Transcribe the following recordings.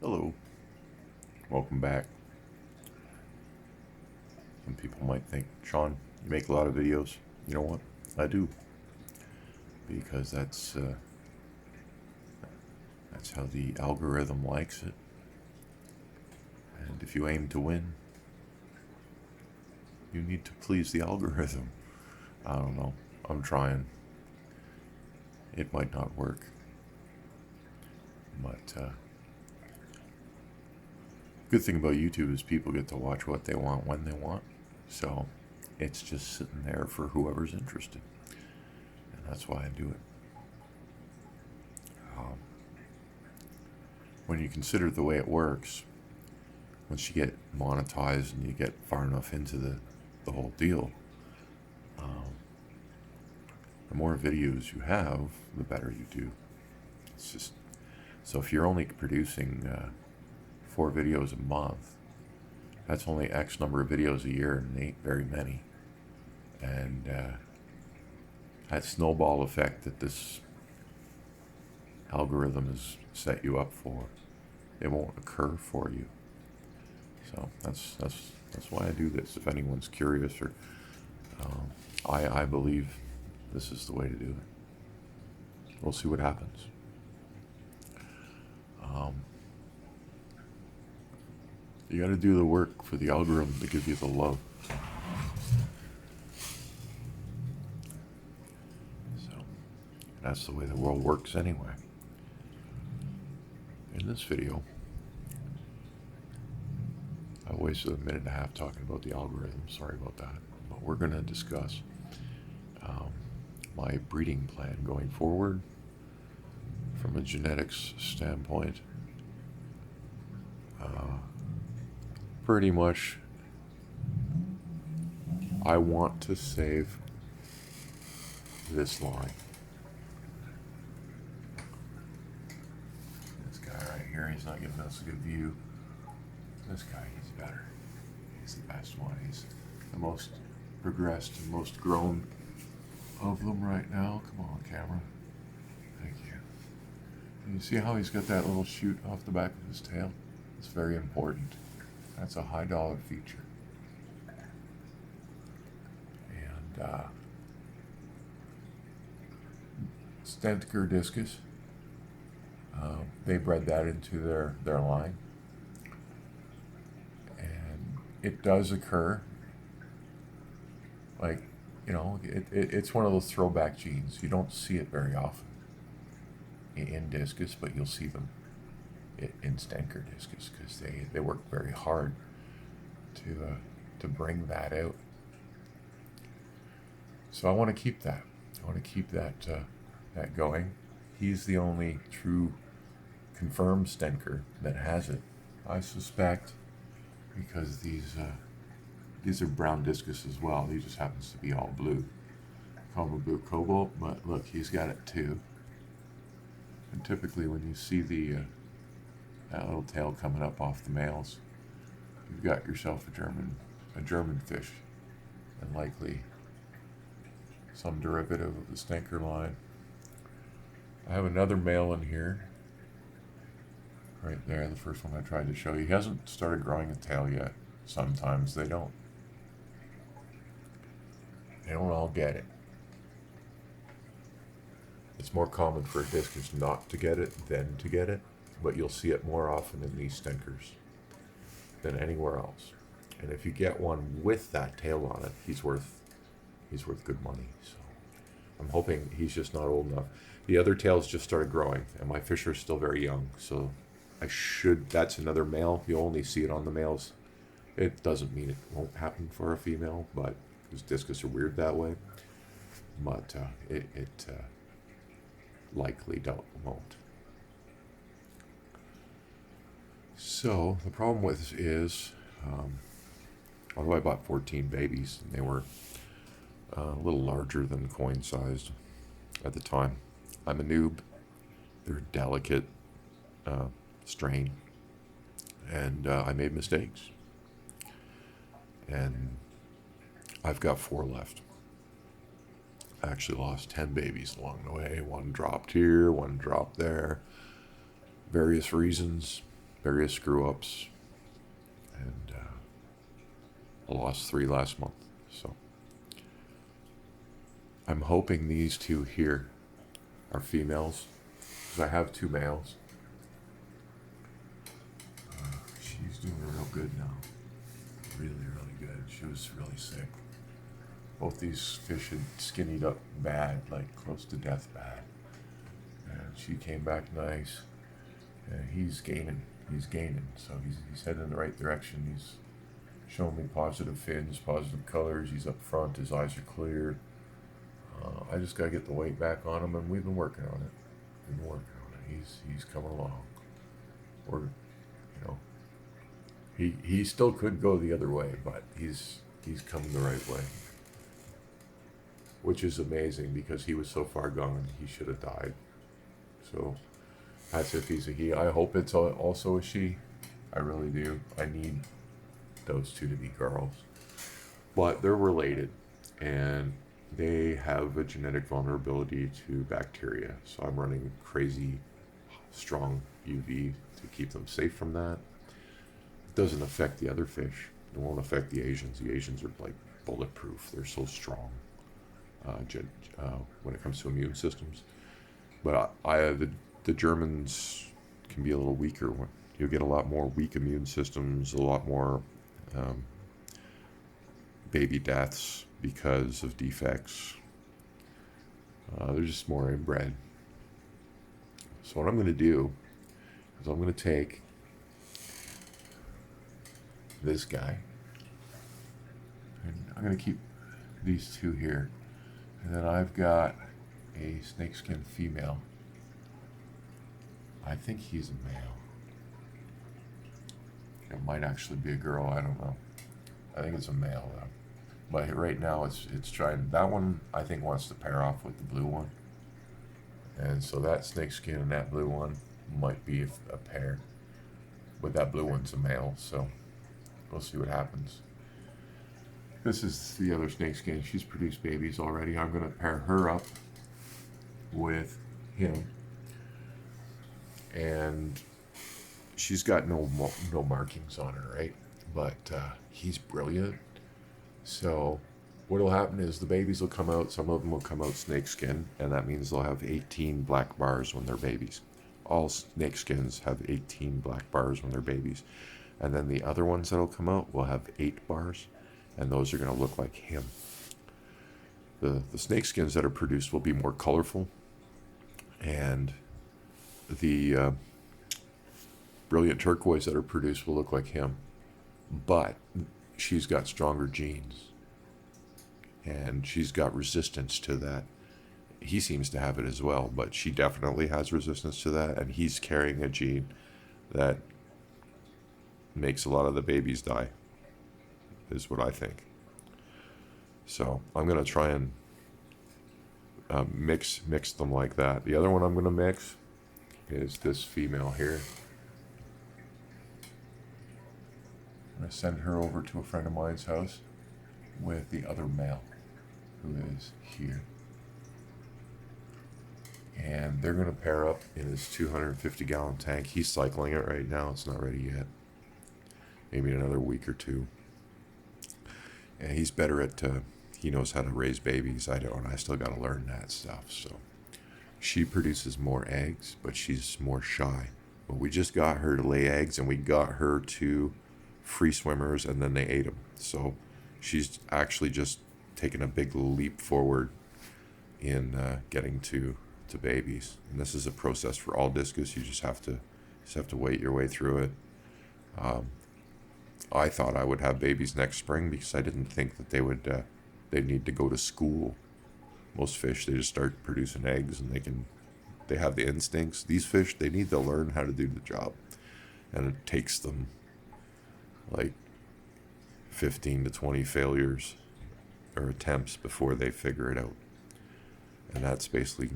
Hello, welcome back. Some people might think, Sean, you make a lot of videos. You know what? I do, because that's how the algorithm likes it. And if you aim to win, you need to please the algorithm. I don't know. I'm trying. It might not work, but good thing about YouTube is people get to watch what they want when they want. So it's just sitting there for whoever's interested. And that's why I do it. When you consider the way it works, once you get monetized and you get far enough into the whole deal, the more videos you have, the better you do. It's just so if you're only producing 4 videos a month, that's only X number of videos a year, and it ain't very many. And that snowball effect that this algorithm has set you up for, it won't occur for you. So that's why I do this. If anyone's curious, or I believe this is the way to do it. We'll see what happens. You got to do the work for the algorithm to give you the love. So that's the way the world works anyway. In this video, I wasted a minute and a half talking about the algorithm. Sorry about that. But we're going to discuss my breeding plan going forward from a genetics standpoint. Pretty much, I want to save this line. This guy right here, he's not giving us a good view. This guy, he's better. He's the best one. He's the most progressed and most grown of them right now. Come on, camera. Thank you. And you see how he's got that little shoot off the back of his tail? It's very important. That's a high dollar feature. And Stentker Discus, they bred that into their line. And it does occur. Like, you know, it's one of those throwback genes. You don't see it very often in Discus, but you'll see them in Stentker Discus, because they work very hard to bring that out. So I want to keep that. I want to keep that going. He's the only true confirmed Stentker that has it, I suspect, because these are brown Discus as well. He just happens to be all blue. Call him a blue cobalt, but look, he's got it too. And typically when you see that little tail coming up off the males, you've got yourself a German fish, and likely some derivative of the Stentker line. I have another male in here, right there, the first one I tried to show you. He hasn't started growing a tail yet. Sometimes they don't. They don't all get it. It's more common for a Discus not to get it than to get it, but you'll see it more often in these Stenkers than anywhere else. And if you get one with that tail on it, he's worth good money. So I'm hoping he's just not old enough. The other tails just started growing, and my fish are still very young, so that's another male. You'll only see it on the males. It doesn't mean it won't happen for a female, but because Discus are weird that way. But it likely won't. So the problem with this is, although I bought 14 babies, and they were a little larger than coin sized at the time. I'm a noob. They're a delicate strain, and I made mistakes. And I've got 4 left. I actually lost 10 babies along the way. One dropped here, one dropped there. Various reasons. various screw ups, and I lost 3 last month. So I'm hoping these 2 here are females, because I have 2 males. She's doing real good now. Really, really good. She was really sick. Both these fish had skinnied up bad, like close to death bad. And she came back nice. And he's gaining. He's gaining. So he's heading in the right direction. He's showing me positive fins, positive colors. He's up front. His eyes are clear. I just got to get the weight back on him, and we've been working on it. He's coming along. We're, he still could go the other way, but he's coming the right way, which is amazing because he was so far gone. He should have died. So that's if he's a he. I hope it's also a she. I really do. I need those 2 to be girls, but they're related, and they have a genetic vulnerability to bacteria. So I'm running crazy strong UV to keep them safe from that. It doesn't affect the other fish. It won't affect the Asians. The Asians are like bulletproof. They're so strong when it comes to immune systems. But the Germans can be a little weaker. You'll get a lot more weak immune systems, a lot more baby deaths because of defects. They're just more inbred. So what I'm going to do is I'm going to take this guy, and I'm going to keep these 2 here, and then I've got a snakeskin female. I think he's a male. It might actually be a girl. I don't know. I think it's a male though. But right now it's trying. That one I think wants to pair off with the blue one, and so that snakeskin and that blue one might be a pair. But that blue one's a male, so we'll see what happens. This is the other snakeskin. She's produced babies already. I'm going to pair her up with him, and she's got no markings on her, right? But he's brilliant. So what'll happen is the babies will come out. Some of them will come out snakeskin, and that means they'll have 18 black bars when they're babies. All snakeskins have 18 black bars when they're babies. And then the other ones that'll come out will have 8 bars, and those are going to look like him. The snakeskins that are produced will be more colorful, and the brilliant turquoise that are produced will look like him. But she's got stronger genes, and she's got resistance to that. He seems to have it as well, but she definitely has resistance to that, and he's carrying a gene that makes a lot of the babies die, is what I think. So I'm going to try and mix them like that. The other one I'm going to mix is this female here. I'm going to send her over to a friend of mine's house with the other male, who is here. And they're going to pair up in his 250-gallon tank. He's cycling it right now. It's not ready yet. Maybe in another week or 2. And he's better at, he knows how to raise babies. I don't. I still got to learn that stuff. So she produces more eggs, but she's more shy. But we just got her to lay eggs, and we got her to free swimmers, and then they ate them. So she's actually just taken a big leap forward in getting to babies. And this is a process for all discus. You just have to wait your way through it. I thought I would have babies next spring because I didn't think that they'd need to go to school. Most fish, they just start producing eggs, and they have the instincts. These fish, they need to learn how to do the job, and it takes them like 15 to 20 failures or attempts before they figure it out. And that's basically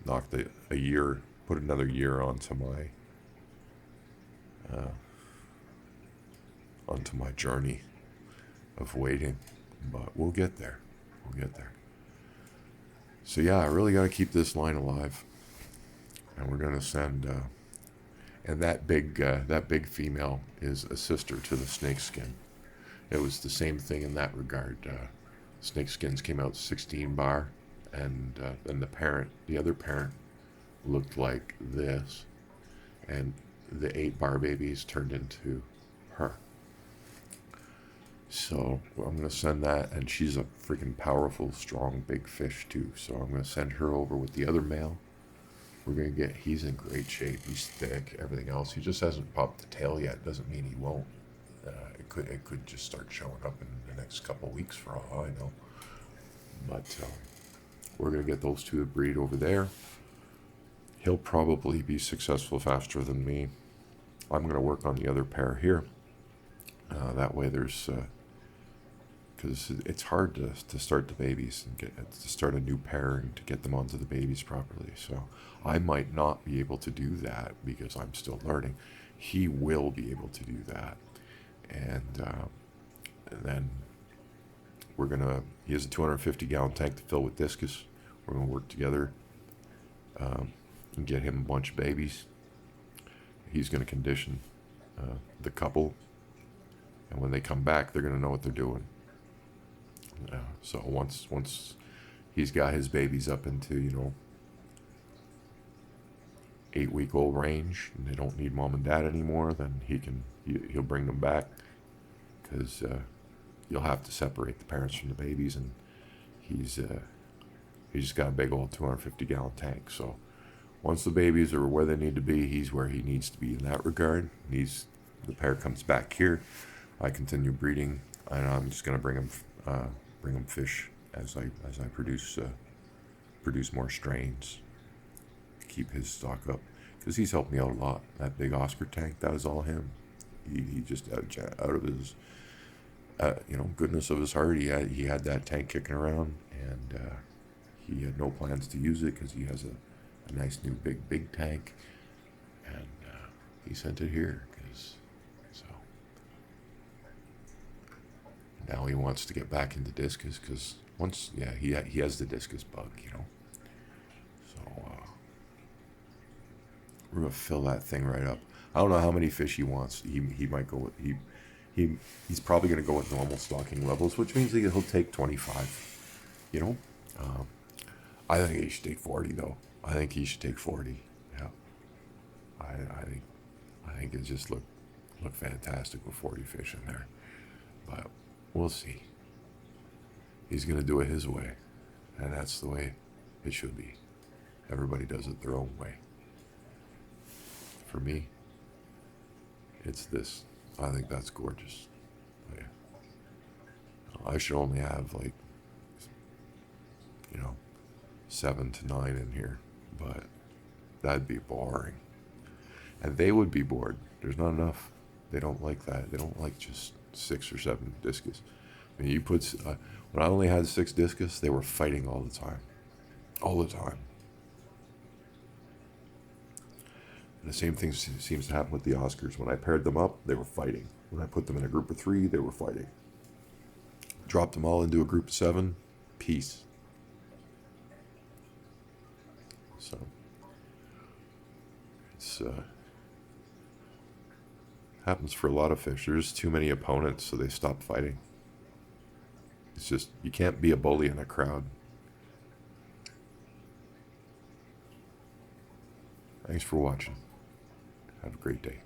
knocked a year, put another year onto my journey of waiting. But we'll get there. So yeah, I really got to keep this line alive. And we're going to send And that big female is a sister to the snakeskin. It was the same thing in that regard. Snakeskins came out 16 bar, and then the other parent, looked like this, and the 8 bar babies turned into her. So I'm gonna send that, and she's a freaking powerful, strong, big fish too. So I'm gonna send her over with the other male. He's in great shape. He's thick, everything else. He just hasn't popped the tail yet. Doesn't mean he won't. It could just start showing up in the next couple of weeks for all I know. But we're gonna get those two to breed over there. He'll probably be successful faster than me. I'm gonna work on the other pair here. That way, because it's hard to start the babies and to start a new pairing to get them onto the babies properly. So I might not be able to do that because I'm still learning. He will be able to do that, and then he has a 250-gallon tank to fill with Discus. We're gonna work together and get him a bunch of babies. He's gonna condition the couple, and when they come back, they're gonna know what they're doing. So once he's got his babies up into 8-week-old range, and they don't need mom and dad anymore, then he'll bring them back, because you'll have to separate the parents from the babies, and he's just got a big old 250-gallon tank. So once the babies are where they need to be, he's where he needs to be in that regard. The pair comes back here. I continue breeding, and I'm just gonna bring him fish as I produce more strains, keep his stock up, because he's helped me out a lot. That big Oscar tank, that was all him. He just out of his goodness of his heart, he had that tank kicking around, and he had no plans to use it because he has a nice new big tank, and he sent it here. Now he wants to get back into Discus, because he has the Discus bug, So we're gonna fill that thing right up. I don't know how many fish he wants. He might go with he's probably gonna go with normal stocking levels, which means he'll take 25. I think he should take 40 though. I think he should take 40. Yeah. I think it just look fantastic with 40 fish in there. But we'll see. He's going to do it his way, and that's the way it should be. Everybody does it their own way. For me, it's this. I think that's gorgeous. Yeah. I should only have 7 to 9 in here, but that'd be boring. And they would be bored. There's not enough. They don't like that. They don't like just 6 or 7 Discus. I mean, when I only had 6 Discus, they were fighting all the time. All the time. And the same thing seems to happen with the Oscars. When I paired them up, they were fighting. When I put them in a group of 3, they were fighting. Dropped them all into a group of 7, peace. So, it's happens for a lot of fish. There's too many opponents, so they stop fighting. It's just, you can't be a bully in a crowd. Thanks for watching. Have a great day.